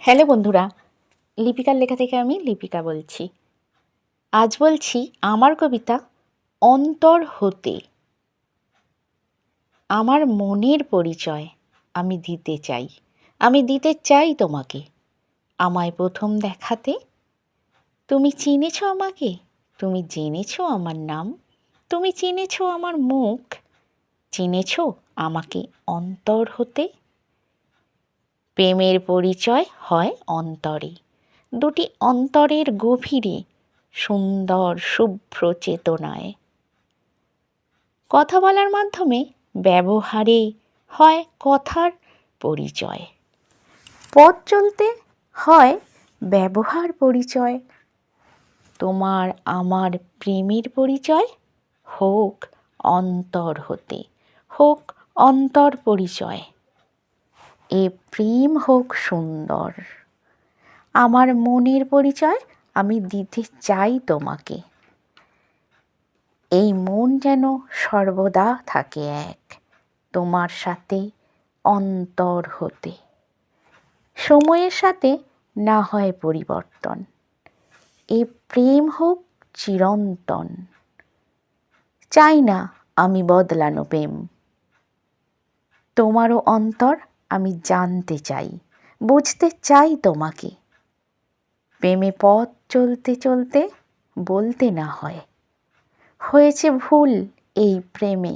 Hello বন্ধুরা, লিপিকার লেখা থেকে আমি লিপিকা বলছি। আজ বলছি আমার কবিতা অন্তর হতে। আমার মনের পরিচয় আমি দিতে চাই তোমাকে। আমায় প্রথম দেখাতে তুমি চিনেছ আমাকে, তুমি জেনেছ আমার নাম, তুমি চিনেছ আমার মুখ, চিনেছ আমাকে অন্তর হতে। প্রেমের পরিচয় হয় অন্তরে, দুটি অন্তরের গভীরে, সুন্দর শুভ্র চেতনায়। কথা বলার মাধ্যমে ব্যবহারে হয় কথার পরিচয়, পথ চলতে হয় ব্যবহার পরিচয়। তোমার আমার প্রেমের পরিচয় হোক অন্তর হতে, হোক অন্তর পরিচয়। এ প্রেম হোক সুন্দর, আমার মনের পরিচয় আমি দিতে চাই তোমাকে। এই মন যেন সর্বদা থাকে এক, তোমার সাথে অন্তর হতে। সময়ের সাথে না হয় পরিবর্তন, এ প্রেম হোক চিরন্তন। চাই না আমি বদলানো প্রেম, তোমারও অন্তর আমি জানতে চাই, বুঝতে চাই তোমাকে। প্রেমে পথ চলতে চলতে বলতে না হয়, হয়েছে ভুল এই প্রেমে,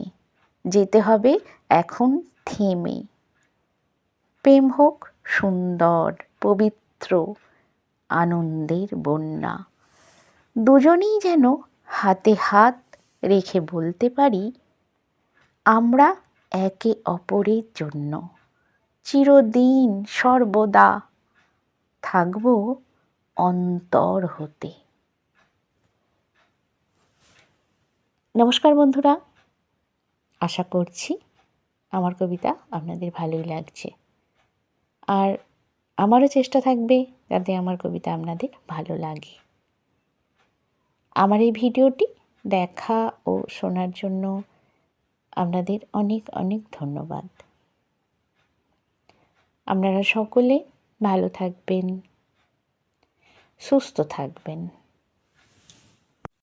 যেতে হবে এখন থেমে। প্রেম হোক সুন্দর পবিত্র আনন্দের বন্যা, দুজনেই যেন হাতে হাত রেখে বলতে পারি আমরা একে অপরের জন্য চিরদিন সর্বদা থাকব অন্তর হতে। নমস্কার বন্ধুরা, আশা করছি আমার কবিতা আপনাদের ভালোই লাগছে, আর আমারও চেষ্টা থাকবে যাতে আমার কবিতা আপনাদের ভালো লাগে। আমার এই ভিডিওটি দেখা ও শোনার জন্য আপনাদের অনেক অনেক ধন্যবাদ। আপনারা সকলে ভালো থাকবেন, সুস্থ থাকবেন।